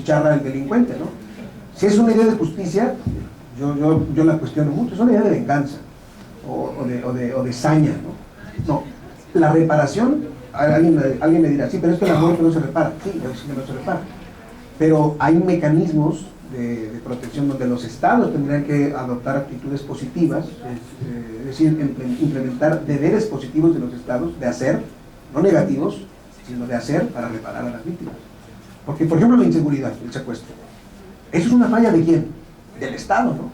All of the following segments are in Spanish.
charra el delincuente, ¿no? Si es una idea de justicia, yo la cuestiono mucho, es una idea de venganza o de saña, ¿no? No, la reparación, alguien me dirá, sí, pero es que la muerte no se repara. Sí, sí que no se repara, pero hay mecanismos de protección donde los estados tendrían que adoptar actitudes positivas, es decir, implementar deberes positivos de los estados de hacer, no negativos, sino de hacer para reparar a las víctimas. Porque, por ejemplo, la inseguridad, el secuestro, ¿eso es una falla de quién? Del Estado, ¿no?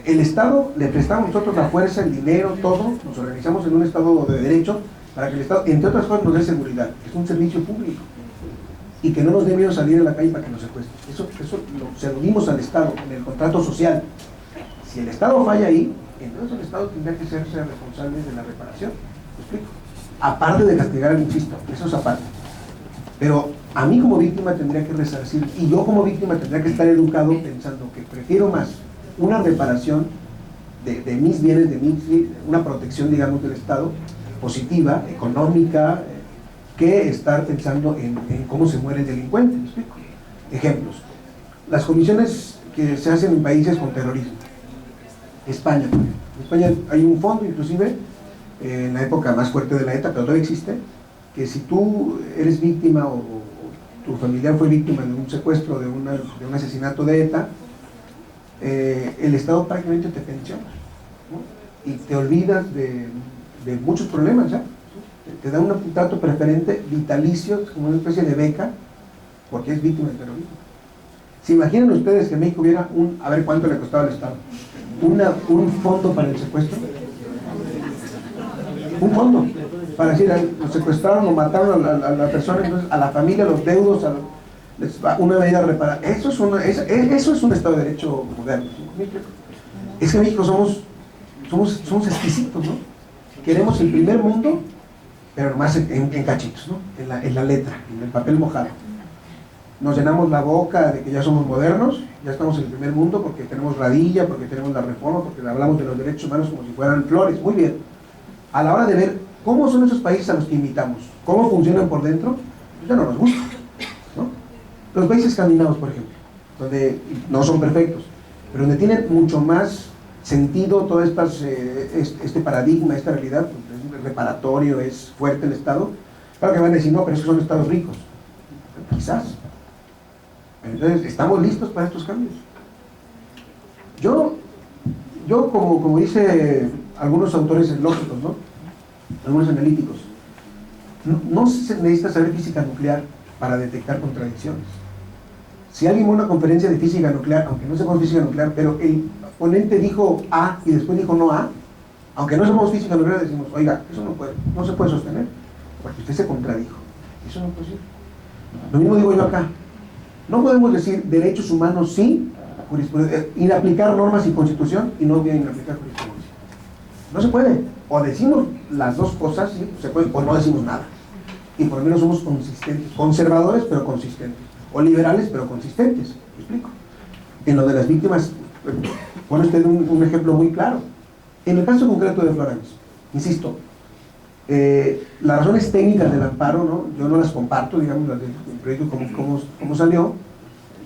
El Estado, le prestamos nosotros la fuerza, el dinero, todo, nos organizamos en un Estado de derecho para que el Estado, entre otras cosas, nos dé seguridad, es un servicio público, y que no nos dé miedo salir a la calle para que nos secuestren. Eso se lo dimos al Estado en el contrato social. Si el Estado falla ahí, entonces el Estado tendrá que ser responsable de la reparación. ¿Me explico? Aparte de castigar, insisto, eso es aparte. Pero a mí como víctima tendría que resarcir, y yo como víctima tendría que estar educado pensando que prefiero más una reparación de mis bienes, una protección, digamos, del Estado, positiva, económica, que estar pensando en cómo se muere el delincuente. ¿Me explico? Ejemplos. Las comisiones que se hacen en países con terrorismo. España, por ejemplo. En España hay un fondo, inclusive, en la época más fuerte de la ETA, pero todavía existe, que si tú eres víctima o tu familiar fue víctima de un secuestro, de un asesinato de ETA, el Estado prácticamente te pensiona, ¿no? Y te olvidas de muchos problemas ya. Te da un trato preferente vitalicio, como una especie de beca, porque es víctima de terrorismo. ¿Se imaginan ustedes que en México hubiera a ver cuánto le costaba al Estado, un fondo para el secuestro? Un fondo para decir, lo secuestraron o mataron a la persona, entonces a la familia, a los deudos, una medida reparada. Eso es un Estado de Derecho moderno. Es que en México somos exquisitos, ¿no? Queremos el primer mundo, pero nomás en cachitos, ¿no? En la letra, en el papel mojado. Nos llenamos la boca de que ya somos modernos, ya estamos en el primer mundo porque tenemos Radilla, porque tenemos la reforma, porque hablamos de los derechos humanos como si fueran flores. Muy bien. A la hora de ver cómo son esos países a los que imitamos, cómo funcionan por dentro, pues ya no nos gusta, ¿no? Los países escandinavos, por ejemplo, donde no son perfectos, pero donde tienen mucho más sentido todo este paradigma, esta realidad, pues es reparatorio, es fuerte el Estado. Claro que van a decir, no, pero esos son estados ricos. Quizás. Entonces, ¿estamos listos para estos cambios? Yo como dice algunos autores lógicos, ¿no? Algunos analíticos, no se necesita saber física nuclear para detectar contradicciones. Si alguien va a una conferencia de física nuclear, aunque no sepamos física nuclear, pero el ponente dijo A y después dijo no A, aunque no sepamos física nuclear, decimos, oiga, eso no se puede sostener, porque usted se contradijo. Eso no es posible. Lo mismo digo yo acá. No podemos decir derechos humanos sí, ir a aplicar normas y constitución y no bien aplicar jurisprudencia. No se puede. O decimos las dos cosas, sí, se puede, o no decimos nada. Y por lo menos somos consistentes. Conservadores, pero consistentes. O liberales, pero consistentes. ¿Me explico? En lo de las víctimas, pone usted un ejemplo muy claro. En el caso concreto de Florence, insisto, las razones técnicas del amparo, ¿no? Yo no las comparto, digamos, las del proyecto como salió.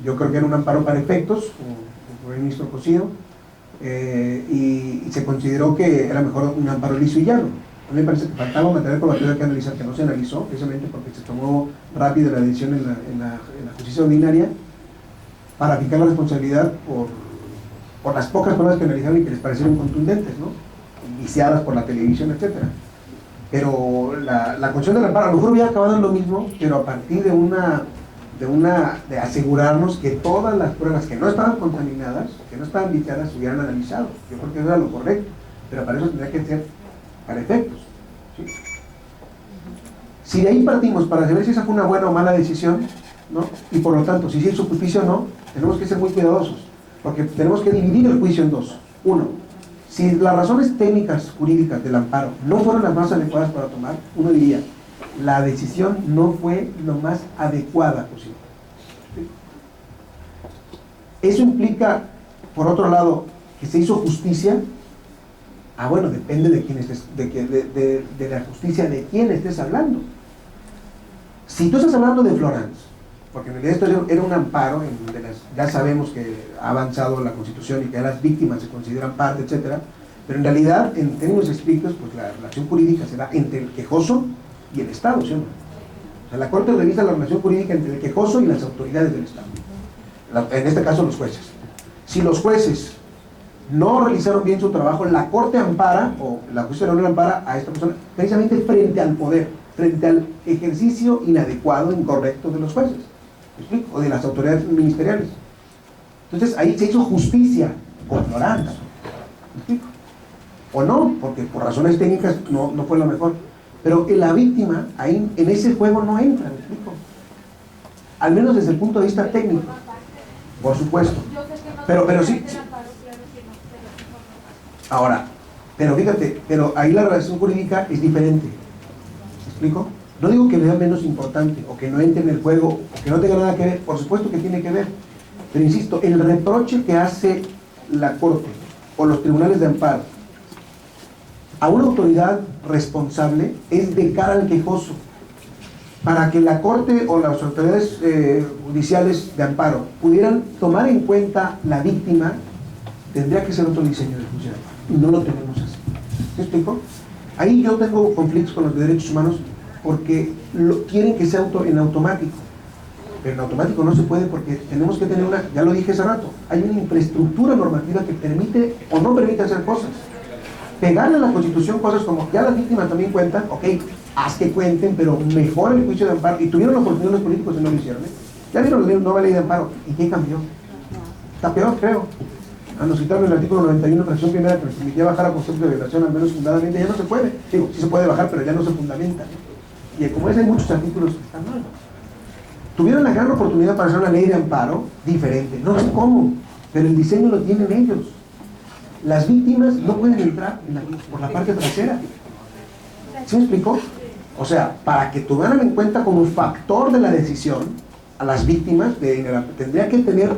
Yo creo que era un amparo para efectos, como el ministro Cosío, y se consideró que era mejor un amparo liso y llano. A mí me parece que faltaba material probatorio que analizar, que no se analizó, precisamente porque se tomó rápido la decisión en la justicia ordinaria para aplicar la responsabilidad por las pocas pruebas que analizaron y que les parecieron contundentes, ¿no? Viciadas por la televisión, etcétera. Pero la cuestión del amparo a lo mejor hubiera acabado en lo mismo, pero a partir de asegurarnos que todas las pruebas que no estaban contaminadas, que no estaban viciadas, se hubieran analizado. Yo creo que eso era lo correcto, pero para eso tendría que ser para efectos, ¿sí? Si de ahí partimos para saber si esa fue una buena o mala decisión, ¿no? Y por lo tanto, si se hizo justicia o no, tenemos que ser muy cuidadosos, porque tenemos que dividir el juicio en dos. Uno, si las razones técnicas jurídicas del amparo no fueron las más adecuadas para tomar, uno diría, la decisión no fue lo más adecuada posible. Eso implica, por otro lado, que se hizo justicia. Bueno, depende de quién estés, de la justicia de quién estés hablando. Si tú estás hablando de Florence porque en realidad esto era un amparo, en donde ya sabemos que ha avanzado la Constitución y que las víctimas se consideran parte, etcétera, pero en realidad, en términos estrictos, pues la relación jurídica se da entre el quejoso y el Estado, ¿sí o no? O sea, la Corte revisa la relación jurídica entre el quejoso y las autoridades del Estado, en este caso los jueces. Si los jueces no realizaron bien su trabajo, la Corte ampara, o la justicia no ampara a esta persona, precisamente frente al poder, frente al ejercicio inadecuado, incorrecto de los jueces, ¿me explico? O de las autoridades ministeriales. Entonces ahí se hizo justicia por ignorancia, ¿me explico? O no, porque por razones técnicas no fue lo mejor. Pero la víctima ahí en ese juego no entra, ¿me explico? Al menos desde el punto de vista técnico, por supuesto. Pero sí. Ahora, pero fíjate, pero ahí la relación jurídica es diferente. ¿Me explico? No digo que sea menos importante, o que no entre en el juego, o que no tenga nada que ver, por supuesto que tiene que ver. Pero insisto, el reproche que hace la Corte o los tribunales de amparo a una autoridad responsable es de cara al quejoso. Para que la Corte o las autoridades judiciales de amparo pudieran tomar en cuenta la víctima, tendría que ser otro diseño de juicio de amparo. Y no lo tenemos así. ¿Me explico? Ahí yo tengo conflictos con los de derechos humanos porque quieren que sea en automático. Pero en automático no se puede porque tenemos que tener ya lo dije hace rato, hay una infraestructura normativa que permite o no permite hacer cosas. Pegarle a la Constitución cosas como, ya las víctimas también cuentan, ok, haz que cuenten, pero mejor el juicio de amparo. Y tuvieron la oportunidad los políticos y no lo hicieron, ¿eh? Ya vieron la nueva ley de amparo, ¿y qué cambió? Está peor, creo. Nos citaron el artículo 91, fracción primera, que nos permitía bajar a concepto de violación, al menos fundadamente, ya no se puede. Digo, sí se puede bajar, pero ya no se fundamenta. Y como es, hay muchos artículos que están mal. Tuvieron la gran oportunidad para hacer una ley de amparo diferente. No sé cómo, pero el diseño lo tienen ellos. Las víctimas no pueden entrar por la parte trasera. ¿Sí me explicó? O sea, para que tuvieran en cuenta como factor de la decisión a las víctimas, tendría que tener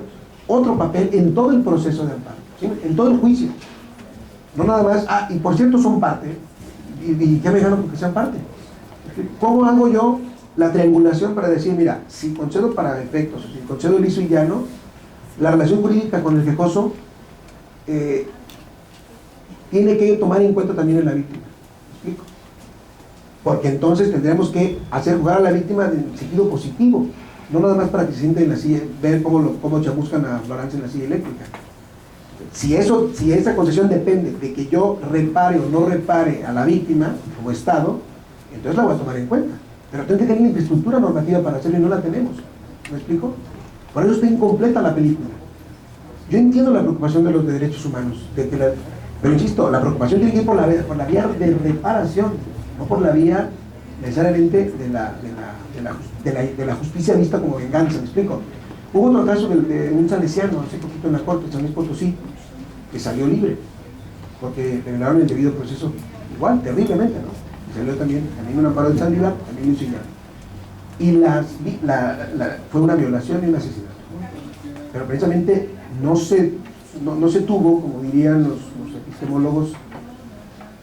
otro papel en todo el proceso de amparo, ¿sí? En todo el juicio. No nada más, y por cierto son parte, y ¿qué me gano con que sean parte? ¿Cómo hago yo la triangulación para decir, mira, si concedo para efectos, si concedo liso y llano, la relación jurídica con el quejoso tiene que tomar en cuenta también en la víctima? ¿Me explico? Porque entonces tendríamos que hacer jugar a la víctima en sentido positivo, no nada más para que se siente en la silla, ver cómo chamuscan a Florencia en la silla eléctrica. Si esa concesión depende de que yo repare o no repare a la víctima como Estado, entonces la voy a tomar en cuenta. Pero tengo que tener la infraestructura normativa para hacerlo y no la tenemos. ¿Me explico? Por eso está incompleta la película. Yo entiendo la preocupación de los de derechos humanos, pero insisto, la preocupación tiene que ir por la vía de reparación, no por la vía necesariamente de la justicia vista como venganza. ¿Me explico? Hubo otro caso de un salesiano hace poquito en la corte, San Luis Potosí, que salió libre, porque generaron el debido proceso igual, terriblemente, ¿no? Y salió también un amparo de salida, también un señal. Y fue una violación y un asesinato. Pero precisamente no se tuvo, como dirían los epistemólogos,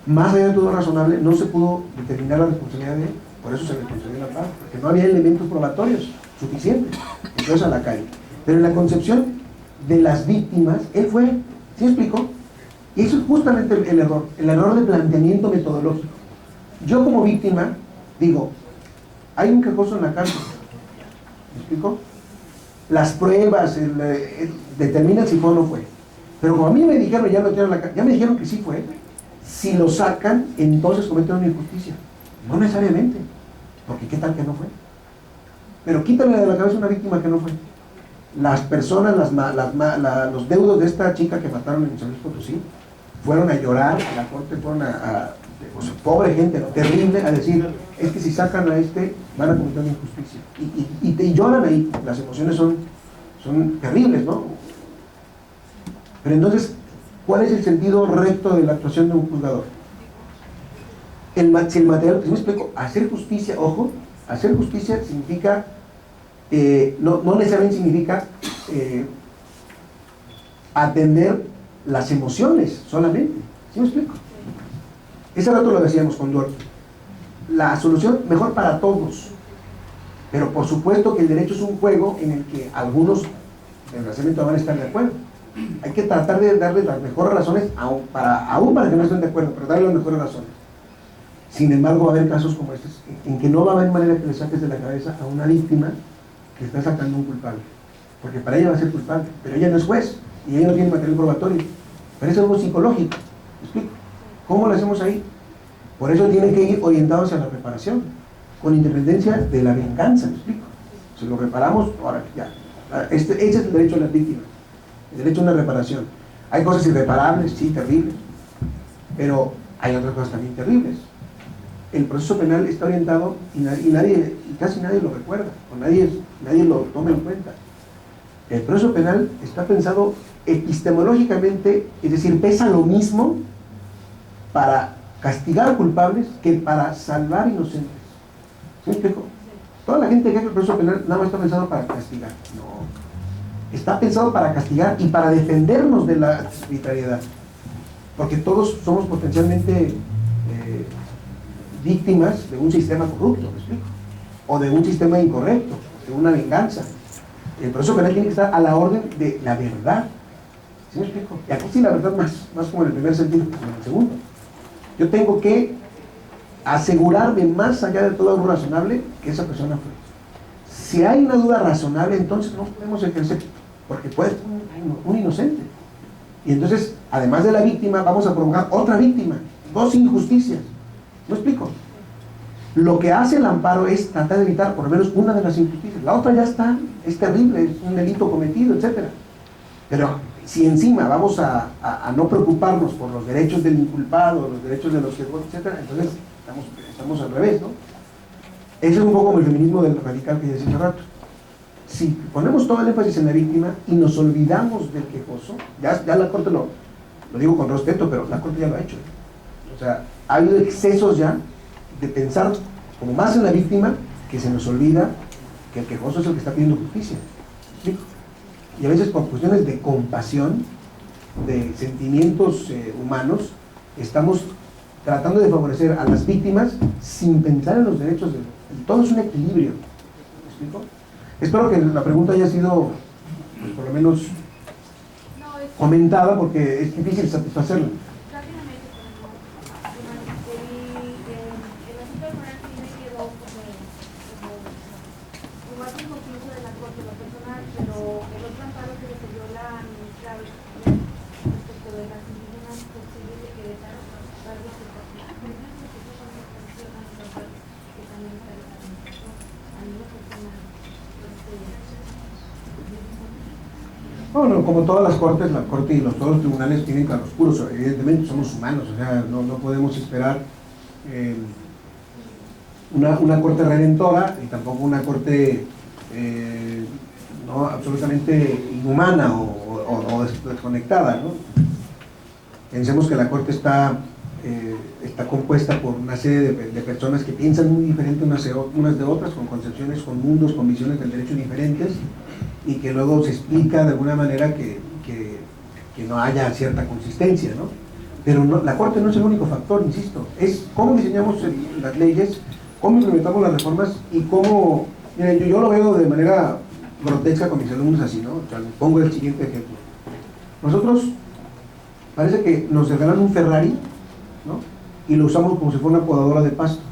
más allá de todo razonable, no se pudo determinar la responsabilidad de él, por eso se le concedió el amparo, porque no había elementos probatorios suficientes, entonces a la calle. Pero en la concepción de las víctimas, él fue, ¿sí explicó? Y eso es justamente el error de planteamiento metodológico. Yo como víctima, digo, hay un quejoso en la cárcel, ¿me explico? Las pruebas determinan si fue o no fue. Pero como a mí me dijeron, ya me dijeron que sí fue, si lo sacan, entonces cometen una injusticia. No necesariamente, porque ¿qué tal que no fue? Pero quítale de la cabeza una víctima que no fue. Las personas, los deudos de esta chica que mataron en San Luis Potosí, fueron a llorar a la corte, fueron pues, pobre gente, ¿no? Terrible, a decir, es que si sacan a van a cometer una injusticia. Y lloran ahí, las emociones son terribles, ¿no? Pero entonces, ¿cuál es el sentido recto de la actuación de un juzgador? Si el material, ¿me explico? Hacer justicia, ojo, hacer justicia significa, no necesariamente significa atender las emociones solamente. ¿Sí me explico? Ese rato lo decíamos con Duarte. La solución mejor para todos. Pero por supuesto que el derecho es un juego en el que algunos desgraciadamente van a estar de acuerdo. Hay que tratar de darle las mejores razones, aún para que no estén de acuerdo, pero darle las mejores razones. Sin embargo, va a haber casos como estos, en que no va a haber manera que le saques de la cabeza a una víctima que está sacando un culpable. Porque para ella va a ser culpable, pero ella no es juez, y ella no tiene material probatorio. Pero eso es algo psicológico. ¿Me explico? ¿Cómo lo hacemos ahí? Por eso tienen que ir orientados a la reparación, con independencia de la venganza, ¿me explico? Si lo reparamos, ahora ya. Ese es el derecho de las víctimas, el derecho a una reparación. Hay cosas irreparables, sí, terribles, pero hay otras cosas también terribles. El proceso penal está orientado y casi nadie lo recuerda, o nadie lo toma en cuenta. El proceso penal está pensado epistemológicamente, es decir, pesa lo mismo para castigar a culpables que para salvar inocentes. ¿Sí me explico? Toda la gente que hace el proceso penal nada más está pensado para castigar. No. Está pensado para castigar y para defendernos de la arbitrariedad. Porque todos somos potencialmente víctimas de un sistema corrupto, ¿me explico? O de un sistema incorrecto, de una venganza. El proceso penal tiene que estar a la orden de la verdad. ¿Sí me explico? Y aquí sí la verdad más como en el primer sentido, como en el segundo. Yo tengo que asegurarme más allá de todo algo razonable que esa persona fue. Si hay una duda razonable, entonces no podemos ejercer, porque puede ser un inocente. Y entonces, además de la víctima, vamos a provocar otra víctima, dos injusticias. ¿Me explico? Lo que hace el amparo es tratar de evitar por lo menos una de las injusticias. La otra ya está, es terrible, es un delito cometido, etc. Pero si encima vamos a no preocuparnos por los derechos del inculpado, los derechos de los que, etc., entonces estamos al revés, ¿no? Ese es un poco como el feminismo del radical que decía hace rato. Si ponemos todo el énfasis en la víctima y nos olvidamos del quejoso, ya la Corte lo digo con respeto, pero la Corte ya lo ha hecho. O sea, ha habido excesos ya de pensar como más en la víctima, que se nos olvida que el quejoso es el que está pidiendo justicia. ¿Sí? Y a veces por cuestiones de compasión, de sentimientos humanos, estamos tratando de favorecer a las víctimas sin pensar en los derechos de los. Todo es un equilibrio. ¿Me explico? Espero que la pregunta haya sido, pues, por lo menos comentada, porque es difícil satisfacerla. Bueno, como todas las cortes, la corte y todos los tribunales tienen claroscuros, evidentemente somos humanos, o sea, no podemos esperar una corte redentora y tampoco una corte no absolutamente inhumana o desconectada, ¿no? Pensemos que la corte está compuesta por una serie de personas que piensan muy diferente unas de otras, con concepciones, con mundos, con visiones del derecho diferentes, y que luego se explica de alguna manera que no haya cierta consistencia, ¿no? Pero la Corte no es el único factor, insisto, es cómo diseñamos las leyes, cómo implementamos las reformas y cómo, miren, yo lo veo de manera grotesca con mis alumnos así, ¿no? O sea, les pongo el siguiente ejemplo. Nosotros parece que nos regalan un Ferrari, ¿no? Y lo usamos como si fuera una podadora de pasto.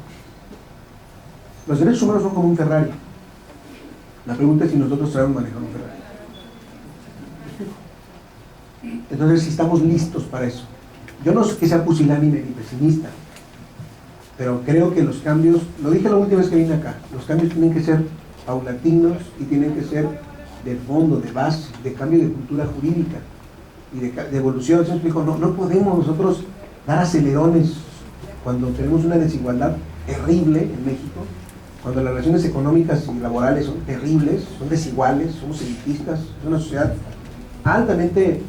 Los derechos humanos son como un Ferrari. La pregunta es si nosotros sabemos manejar un Ferrari. Entonces, si estamos listos para eso. Yo no sé que sea pusilánime ni pesimista, pero creo que los cambios, lo dije la última vez que vine acá, los cambios tienen que ser paulatinos y tienen que ser de fondo, de base, de cambio de cultura jurídica y de evolución. ¿Se me explico? No podemos nosotros dar acelerones cuando tenemos una desigualdad terrible en México, cuando las relaciones económicas y laborales son terribles, son desiguales, somos elitistas, es una sociedad altamente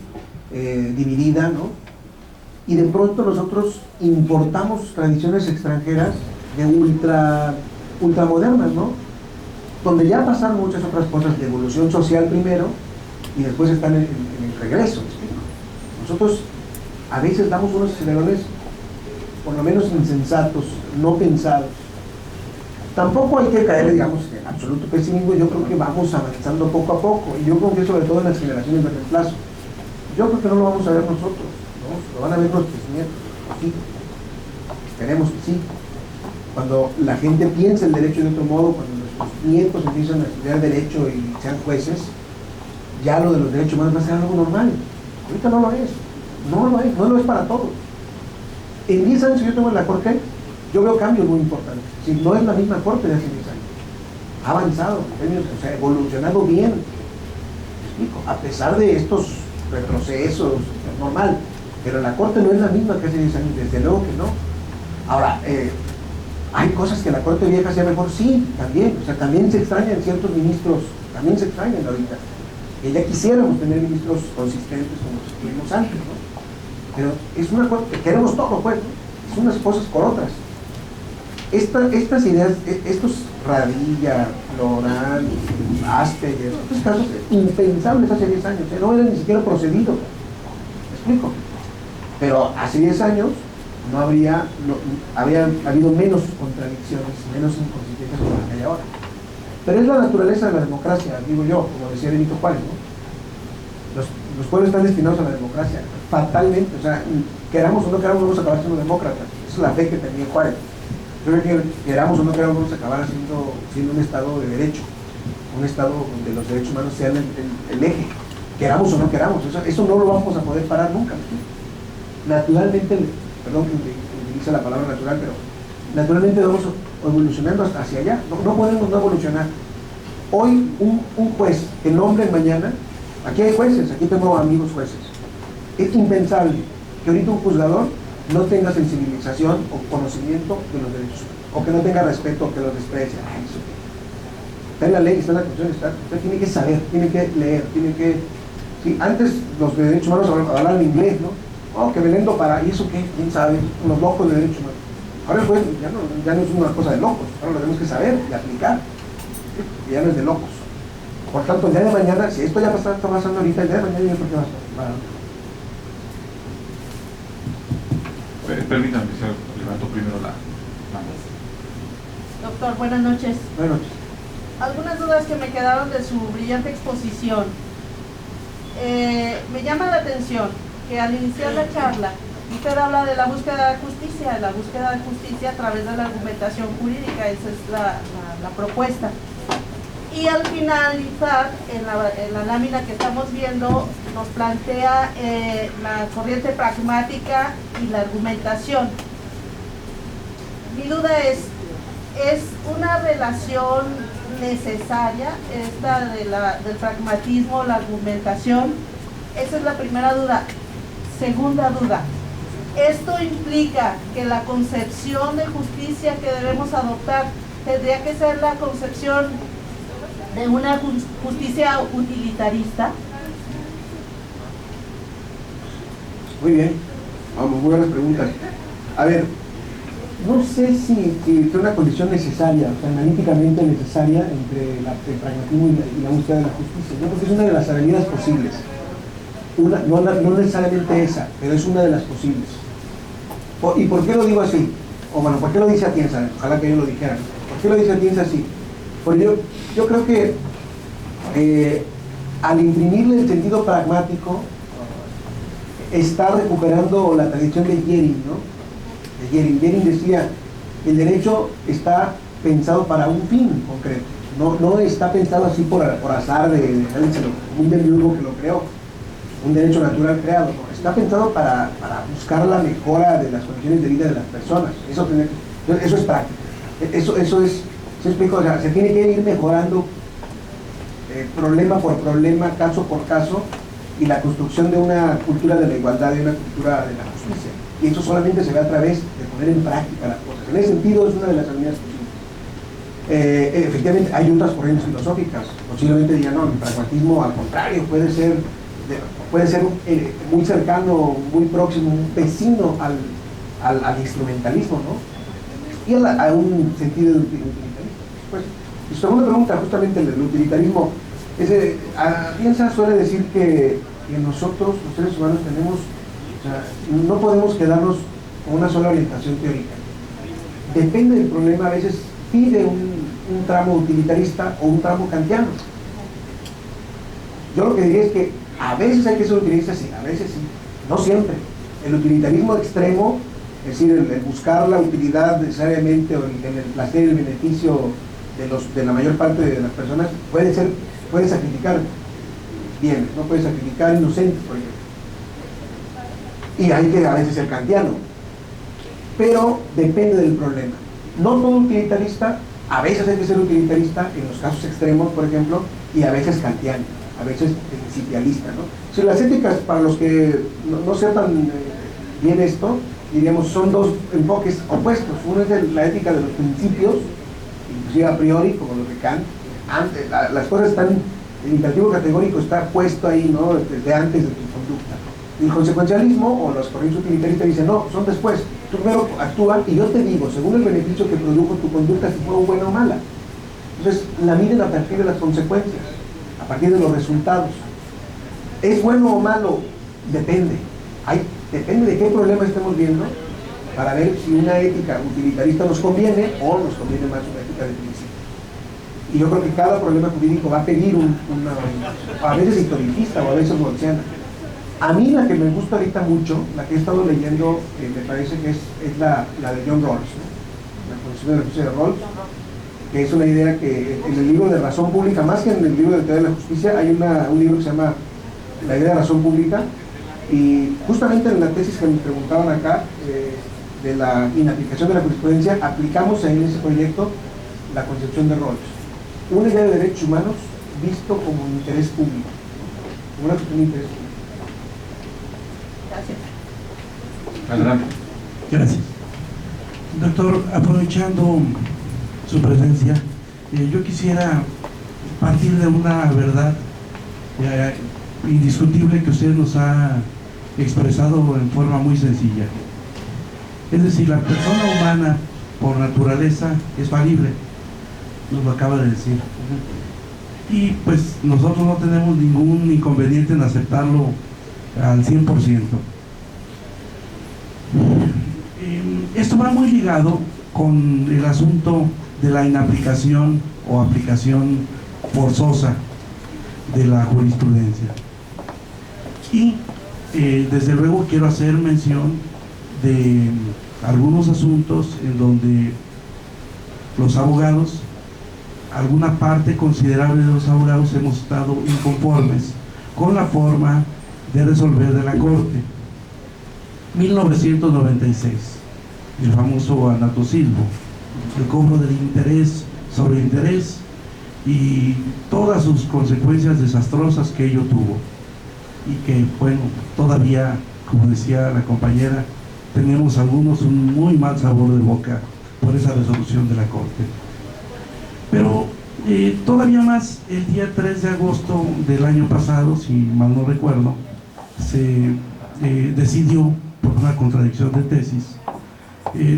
dividida, ¿no? Y de pronto nosotros importamos tradiciones extranjeras de ultramodernas, ¿no? Donde ya pasaron muchas otras cosas de evolución social primero y después están en el regreso, ¿me explico? Nosotros a veces damos unos acelerones por lo menos insensatos, no pensados. Tampoco hay que caer, digamos, en absoluto pesimismo. Yo creo que vamos avanzando poco a poco, y yo creo que sobre todo en las generaciones de reemplazo. Yo creo que no lo vamos a ver nosotros, ¿no? Lo van a ver nuestros nietos, sí. Esperemos que sí. Cuando la gente piensa el derecho de otro modo, cuando nuestros nietos empiezan a estudiar derecho y sean jueces, ya lo de los derechos humanos va a ser algo normal. Ahorita no lo es. No lo es para todos. En 10 años que yo tengo en la Corte, yo veo cambios muy importantes. Si no es la misma Corte de hace 10 años. Ha avanzado, o sea, evolucionado bien. ¿Me explico? A pesar de estos retrocesos, es normal. Pero la Corte no es la misma que hace 10 años, desde luego que no. Ahora, ¿hay cosas que la Corte vieja hacía mejor? Sí, también. O sea, también se extrañan ciertos ministros, también se extrañan ahorita. Que ya quisiéramos tener ministros consistentes como los que tuvimos antes, ¿no? Pero es una cosa, queremos todo, pues, ¿no? Es unas cosas con otras. Estas ideas, estos Radilla, Florán, Asperger, estos casos impensables hace 10 años, no hubieran ni siquiera procedido. ¿Me explico? Pero hace 10 años habría habido menos contradicciones, menos inconsistencias como las que hay ahora. Pero es la naturaleza de la democracia, digo yo, como decía Benito Juárez, ¿no? Los pueblos están destinados a la democracia, fatalmente. O sea, queramos o no queramos, vamos a acabar siendo demócratas. Esa es la fe que tenía Juárez. Yo creo que queramos o no queramos, vamos a acabar siendo un estado de derecho, un estado donde los derechos humanos sean el eje, queramos o no queramos. Eso no lo vamos a poder parar nunca. Naturalmente, perdón que utilice la palabra natural, pero naturalmente vamos evolucionando hacia allá. No podemos no evolucionar. Hoy un juez que nombre mañana, aquí hay jueces, aquí tengo amigos jueces, es impensable que ahorita un juzgador no tenga sensibilización o conocimiento de los derechos, o que no tenga respeto, o que los desprecie. Está en la ley, está en la Constitución, usted tiene que saber, tiene que leer, tiene que... Sí, antes los de derechos humanos hablaban inglés, ¿no? Oh, que Belendo para... ¿Y eso qué? ¿Quién sabe? Los locos de derechos humanos. Ahora el juez ya no es una cosa de locos, ahora lo tenemos que saber y aplicar. ¿Sí? Ya no es de locos. Por tanto, el día de mañana, si esto ya está pasando ahorita, el día de mañana yo creo que va a pasar. Permítanme, levanto primero la mano. Doctor, buenas noches. Buenas noches. Algunas dudas que me quedaron de su brillante exposición. Me llama la atención que al iniciar la charla, usted habla de la búsqueda de justicia a través de la argumentación jurídica, esa es la propuesta. Y al finalizar, en la lámina que estamos viendo, nos plantea la corriente pragmática y la argumentación. Mi duda es una relación necesaria esta del pragmatismo, la argumentación? Esa es la primera duda. Segunda duda, ¿esto implica que la concepción de justicia que debemos adoptar tendría que ser la concepción de una justicia utilitarista? Muy bien, vamos, muy buenas preguntas. A ver, no sé si es una condición necesaria, o sea, analíticamente necesaria entre el pragmatismo y la búsqueda de la justicia. Yo creo que es una de las avenidas posibles. No necesariamente esa, pero es una de las posibles. ¿Y por qué lo digo así? O bueno, ¿por qué lo dice Atienza? Ojalá que yo lo dijera. ¿Por qué lo dice Atienza así? Porque yo creo que al imprimirle el sentido pragmático está recuperando la tradición de Yering, ¿no? Yering decía que el derecho está pensado para un fin concreto, no está pensado así por azar de un demiurgo que lo creó, un derecho natural creado, no, está pensado para buscar la mejora de las condiciones de vida de las personas. Eso es práctico, eso es, ¿se explico? O sea, se tiene que ir mejorando problema por problema, caso por caso, y la construcción de una cultura de la igualdad y una cultura de la justicia. Y eso solamente se ve a través de poner en práctica las cosas. En ese sentido es una de las avenidas posibles. Efectivamente hay otras corrientes filosóficas, posiblemente digan, no, el pragmatismo al contrario puede ser muy cercano, muy próximo, un vecino al instrumentalismo, ¿no? Y a un sentido de utilitarismo. Pues, y su segunda pregunta, justamente el utilitarismo, Atienza suele decir que nosotros, los seres humanos, tenemos, o sea, no podemos quedarnos con una sola orientación teórica. Depende del problema, a veces pide un tramo utilitarista o un tramo kantiano. Yo lo que diría es que a veces hay que ser utilitarista, sí, a veces sí, no siempre. El utilitarismo extremo, es decir, el buscar la utilidad necesariamente o el placer y el beneficio de la mayor parte de las personas, puede sacrificar bienes, no puede sacrificar inocentes, por ejemplo. Y hay que a veces ser kantiano, pero depende del problema. No todo utilitarista, a veces hay que ser utilitarista en los casos extremos, por ejemplo, y a veces kantiano, a veces principialista, ¿no? Si las éticas, para los que no sepan bien esto, diríamos, son dos enfoques opuestos. Uno es la ética de los principios, inclusive a priori, como lo que Kant. Las cosas están, el imperativo categórico está puesto ahí, ¿no?, desde antes de tu conducta. El consecuencialismo o las corrientes utilitaristas dicen, no, son después. Tú primero actúas y yo te digo, según el beneficio que produjo tu conducta, si fue buena o mala. Entonces, la miden a partir de las consecuencias, a partir de los resultados. ¿Es bueno o malo? Depende. Depende de qué problema estemos viendo para ver si una ética utilitarista nos conviene o nos conviene más una ética de principio. Y yo creo que cada problema jurídico va a pedir a veces historicista o a veces bolsiana. A mí la que me gusta ahorita mucho, la que he estado leyendo, me parece que es la de John Rawls, ¿no? La concepción de la justicia de Rawls, que es una idea que en el libro de Razón Pública, más que en el libro de Teoría de la Justicia, hay un libro que se llama La idea de razón pública, y justamente en la tesis que me preguntaban acá, de la inaplicación de la jurisprudencia, aplicamos en ese proyecto la concepción de Rawls. Una idea de derechos humanos visto como un interés público, como una cuestión de interés público. Gracias. Adelante. Gracias. Doctor, aprovechando su presencia, yo quisiera partir de una verdad indiscutible que usted nos ha expresado en forma muy sencilla. Es decir, la persona humana por naturaleza es falible, nos lo acaba de decir. Y pues nosotros no tenemos ningún inconveniente en aceptarlo al 100%. Esto va muy ligado con el asunto de la inaplicación o aplicación forzosa de la jurisprudencia. Y desde luego quiero hacer mención de algunos asuntos en donde los abogados, alguna parte considerable de los abogados, hemos estado inconformes con la forma de resolver de la Corte. 1996, el famoso anatosilvo, el cobro del interés sobre interés y todas sus consecuencias desastrosas que ello tuvo, y que, bueno, todavía, como decía la compañera, tenemos algunos un muy mal sabor de boca por esa resolución de la Corte. Pero todavía más, el día 3 de agosto del año pasado, si mal no recuerdo, se decidió, por una contradicción de tesis,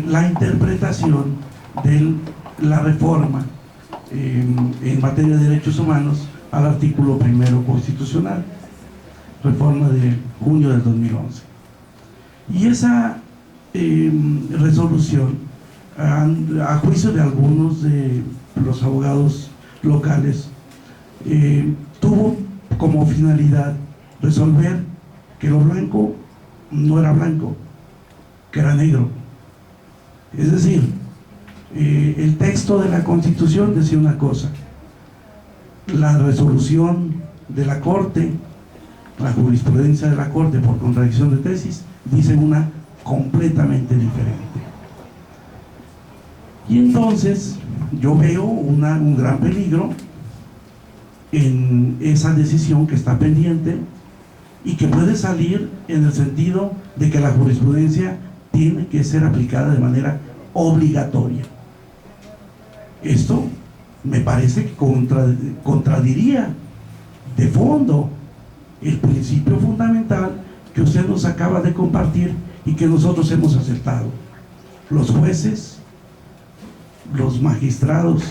la interpretación de la reforma en materia de derechos humanos al artículo 1 constitucional, reforma de junio del 2011. Y esa resolución, a juicio de algunos de los abogados locales, tuvo como finalidad resolver que lo blanco no era blanco, que era negro. Es decir, el texto de la Constitución decía una cosa, la resolución de la Corte, la jurisprudencia de la Corte por contradicción de tesis, dice una completamente diferente. Y entonces yo veo un gran peligro en esa decisión que está pendiente y que puede salir en el sentido de que la jurisprudencia tiene que ser aplicada de manera obligatoria. Esto me parece que contradiría de fondo el principio fundamental que usted nos acaba de compartir y que nosotros hemos aceptado. Los jueces, los magistrados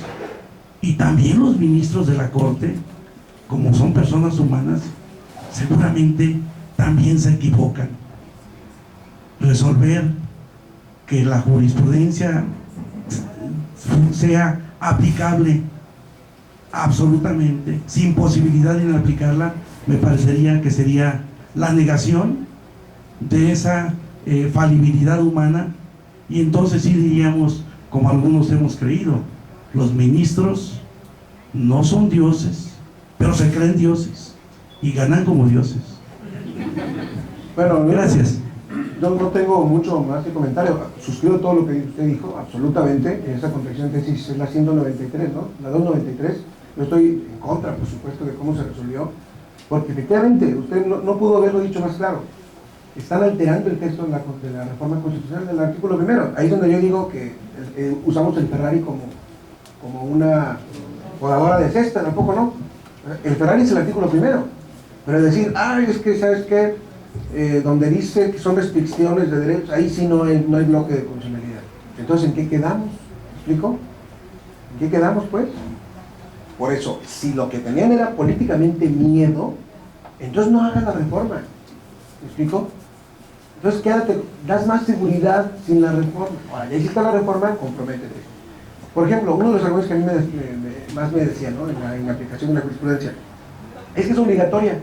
y también los ministros de la Corte, como son personas humanas, seguramente también se equivocan. Resolver que la jurisprudencia sea aplicable absolutamente, sin posibilidad de aplicarla, me parecería que sería la negación de esa falibilidad humana, y entonces sí diríamos, como algunos hemos creído, los ministros no son dioses, pero se creen dioses y ganan como dioses. Bueno, Gracias. Yo no tengo mucho más que comentario. Suscribo todo lo que usted dijo, absolutamente. Esa contradicción de tesis es la 193, ¿no? La 293. Yo estoy en contra, por supuesto, de cómo se resolvió, porque efectivamente usted no pudo haberlo dicho más claro. Están alterando el texto de la reforma constitucional del artículo primero. Ahí es donde yo digo que usamos el Ferrari como una podadora de cesta, tampoco no. El Ferrari es el artículo primero, pero decir, es que, ¿sabes qué? Donde dice que son restricciones de derechos, ahí sí no hay bloque de constitucionalidad. Entonces, ¿en qué quedamos? ¿Me explico? ¿En qué quedamos, pues? Por eso, si lo que tenían era políticamente miedo, entonces no hagan la reforma. ¿Me explico? Entonces das más seguridad sin la reforma. Ahora, ya hiciste la reforma, comprométete. Por ejemplo, uno de los argumentos que a mí más me decían, ¿no? en la aplicación de la jurisprudencia, es que es obligatoria.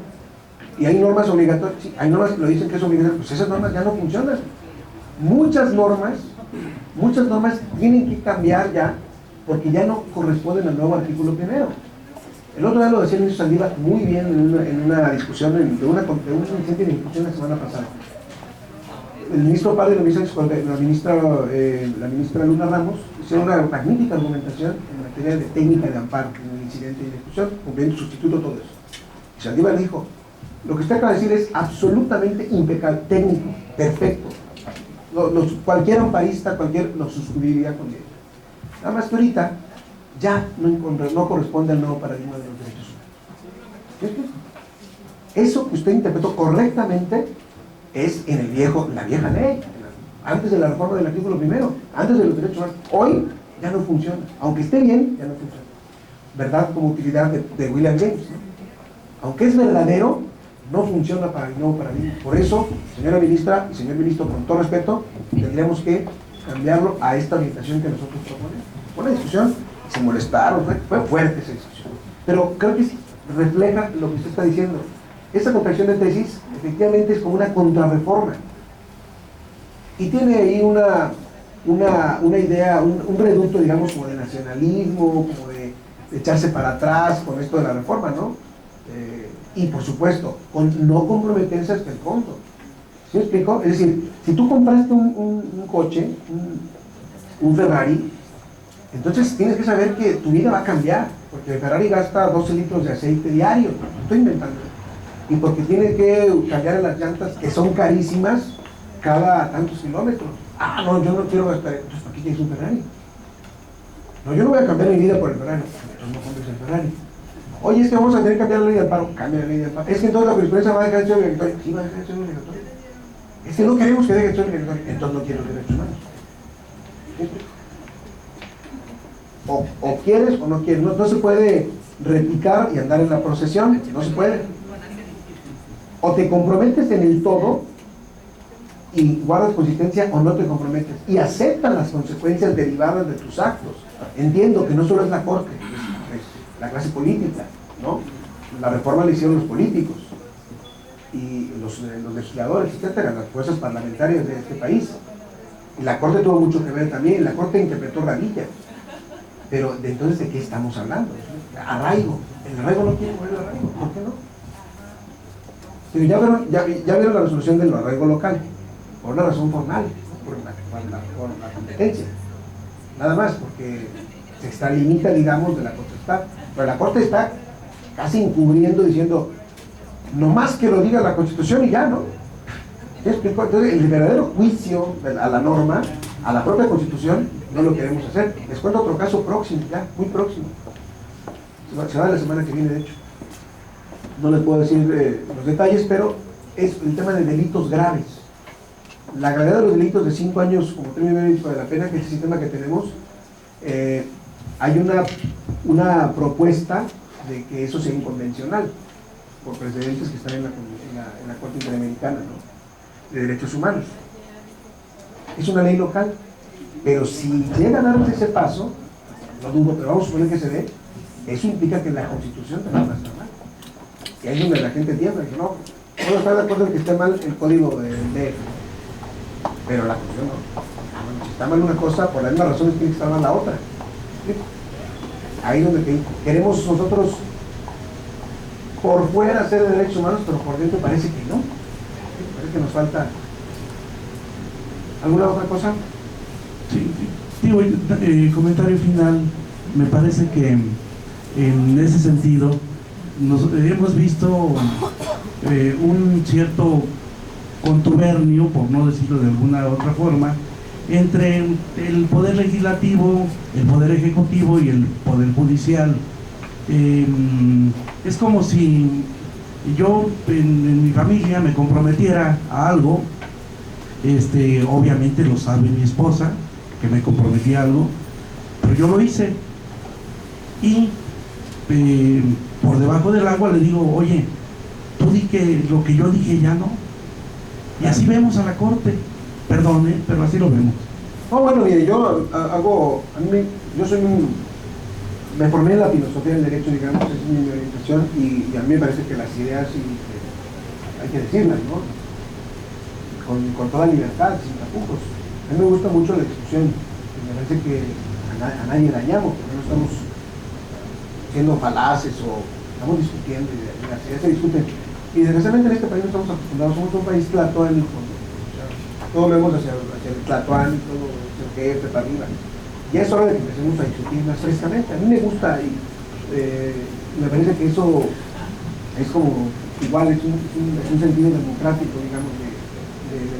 Y hay normas obligatorias, sí, hay normas que lo dicen que es obligatorio, pues esas normas ya no funcionan. Muchas normas tienen que cambiar ya, porque ya no corresponden al nuevo artículo primero. El otro día lo decía el ministro Saldívar muy bien en una discusión, de una incidente de discusión la semana pasada. El ministro Padre y la ministra Luna Ramos hicieron una magnífica argumentación en materia de técnica de amparo en el incidente de discusión, cumpliendo sustituto, todo eso. Y Saldívar dijo, lo que usted acaba de decir es absolutamente impecable, técnico, perfecto. Cualquier amparista, lo suscribiría con él. Nada más que ahorita ya no corresponde al nuevo paradigma de los derechos humanos. Eso que usted interpretó correctamente es en la vieja ley, antes de la reforma del artículo primero, antes de los derechos humanos. Hoy ya no funciona, aunque esté bien, ya no funciona. Verdad como utilidad de William James, ¿no? Aunque es verdadero, no funciona para el nuevo paradigma. Por eso, señora ministra y señor ministro, con todo respeto, tendríamos que cambiarlo a esta orientación que nosotros proponemos. Fue una discusión, se molestaron, fue fuerte esa discusión. Pero creo que sí refleja lo que usted está diciendo. Esa contradicción de tesis, efectivamente, es como una contrarreforma. Y tiene ahí una idea, un reducto, digamos, como de nacionalismo, como de echarse para atrás con esto de la reforma, ¿no? Y por supuesto, no comprometerse hasta el fondo. ¿Sí me explico? Es decir, si tú compraste un coche, un Ferrari, entonces tienes que saber que tu vida va a cambiar, porque el Ferrari gasta 12 litros de aceite diario, estoy inventando, y porque tiene que cambiar las llantas, que son carísimas, cada tantos kilómetros. No, yo no quiero gastar, entonces ¿para qué tienes un Ferrari? No, yo no voy a cambiar mi vida por el Ferrari, entonces no compres el Ferrari. Oye, es que vamos a tener que cambiar la ley del paro, cambia la ley del paro. Es que entonces la jurisprudencia va a dejar de ser obligatoria. Sí, va a dejar de ser obligatoria. Es que no queremos que deje de ser obligatoria, entonces no quiero derechos humanos. O quieres o no quieres, no se puede repicar y andar en la procesión, no se puede. O te comprometes en el todo y guardas consistencia, o no te comprometes y aceptas las consecuencias derivadas de tus actos. Entiendo que no solo es la corte, es la clase política, ¿no? La reforma la hicieron los políticos y los legisladores, etcétera, las fuerzas parlamentarias de este país. Y la corte tuvo mucho que ver también, la corte interpretó Radilla. Pero entonces, ¿de qué estamos hablando? Arraigo. El arraigo no quiere mover el arraigo, ¿por qué no? Pero ya vieron la resolución del arraigo local, por una razón formal, ¿no? por la competencia. Nada más, porque se extralimita, digamos, de la potestad. Pero la Corte está casi encubriendo, diciendo, nomás que lo diga la Constitución y ya, ¿no? ¿Sí explico? Entonces, el verdadero juicio a la norma, a la propia Constitución, no lo queremos hacer. Les cuento otro caso próximo, ya, muy próximo. Se va la semana que viene, de hecho. No les puedo decir los detalles, pero es el tema de delitos graves. La gravedad de los delitos de 5 años como término de la pena, que es el sistema que tenemos, hay una propuesta de que eso sea inconvencional por precedentes que están en la Corte Interamericana, ¿no? de Derechos Humanos. Es una ley local, pero si llega a darse ese paso, no dudo, pero vamos a suponer que se dé, eso implica que la Constitución también va a estar mal. Y ahí es donde la gente entiende, que no, puedo estar de acuerdo en que esté mal el código del DF, pero la Constitución no. Bueno, si está mal una cosa, por la misma razón tiene que estar mal la otra. ¿Sí? Ahí es donde queremos nosotros por fuera ser de derechos humanos, pero por dentro parece que no. Parece que nos falta. ¿Alguna otra cosa? Sí, digo, comentario final, me parece que en ese sentido hemos visto un cierto contubernio, por no decirlo de alguna otra forma, entre el poder legislativo, el poder ejecutivo y el poder judicial. Es como si yo en mi familia me comprometiera a algo, obviamente lo sabe mi esposa, que me comprometí a algo, pero yo lo hice y por debajo del agua le digo, oye, tú di que lo que yo dije ya no, y así vemos a la corte, perdone, pero así lo vemos. No, bueno, mire, yo yo soy me formé en la filosofía del derecho, digamos, esa es mi orientación, y a mí me parece que las ideas hay que decirlas, ¿no? Con toda libertad, sin tapujos. A mí me gusta mucho la discusión, me parece que a nadie dañamos, porque no estamos siendo falaces o estamos discutiendo, y las ideas se discuten. Y desgraciadamente en este país no estamos acostumbrados, somos un país platónico, ¿no? O sea, todo lo vemos hacia el platónico, hacia el jefe, para arriba. Ya es hora de que empecemos a discutir más frescamente. A mí me gusta y me parece que eso es como, igual, es un sentido democrático, digamos, de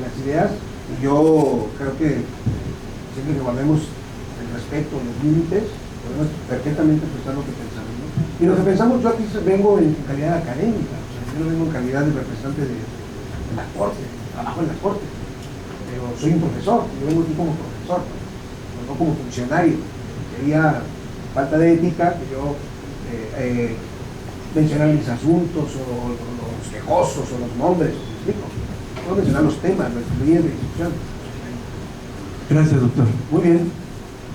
las ideas. Y yo creo que siempre que guardemos el respeto, los límites, podemos perfectamente expresar lo que pensamos, ¿no? Y lo que pensamos, yo aquí vengo en calidad académica, o sea, yo no vengo en calidad de representante de la corte, trabajo en la corte, pero soy un profesor, yo vengo aquí como profesor, no como funcionario. Sería falta de ética que yo mencionar mis asuntos o los quejosos o los nombres, ¿me explico? Puedo mencionar los temas, las líneas de discusión. Gracias, doctor. Muy bien.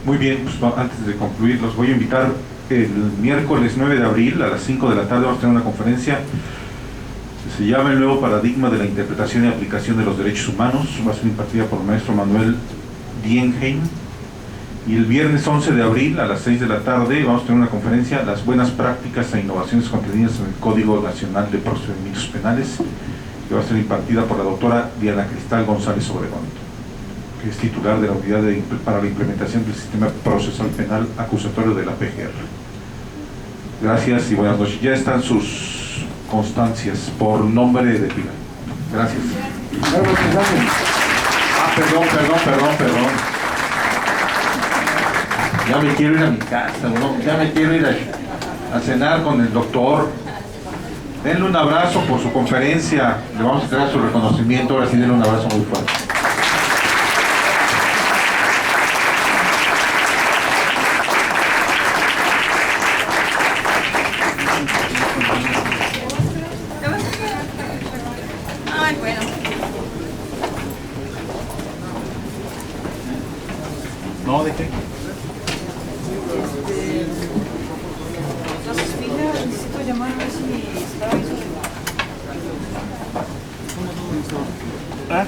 Muy bien, pues antes de concluir, los voy a invitar el miércoles 9 de abril a las 5 de la tarde. Vamos a tener una conferencia que se llama El nuevo paradigma de la interpretación y aplicación de los derechos humanos. Va a ser impartida por el maestro Manuel Dienheim. Y el viernes 11 de abril a las 6 de la tarde vamos a tener una conferencia, Las buenas prácticas e innovaciones contenidas en el Código Nacional de Procedimientos Penales, que va a ser impartida por la doctora Diana Cristal González Obregón, que es titular de la Unidad para la Implementación del Sistema Procesal Penal Acusatorio de la PGR. Gracias y buenas noches. Ya están sus constancias por nombre de pila. Gracias. Perdón. Ya me quiero ir a mi casa, ¿no? Ya me quiero ir a cenar con el doctor. Denle un abrazo por su conferencia. Le vamos a entregar su reconocimiento. Ahora sí, denle un abrazo muy fuerte. Ay, bueno. No, ¿de qué? Necesito llamar a ver si está ahí. ¿Ah?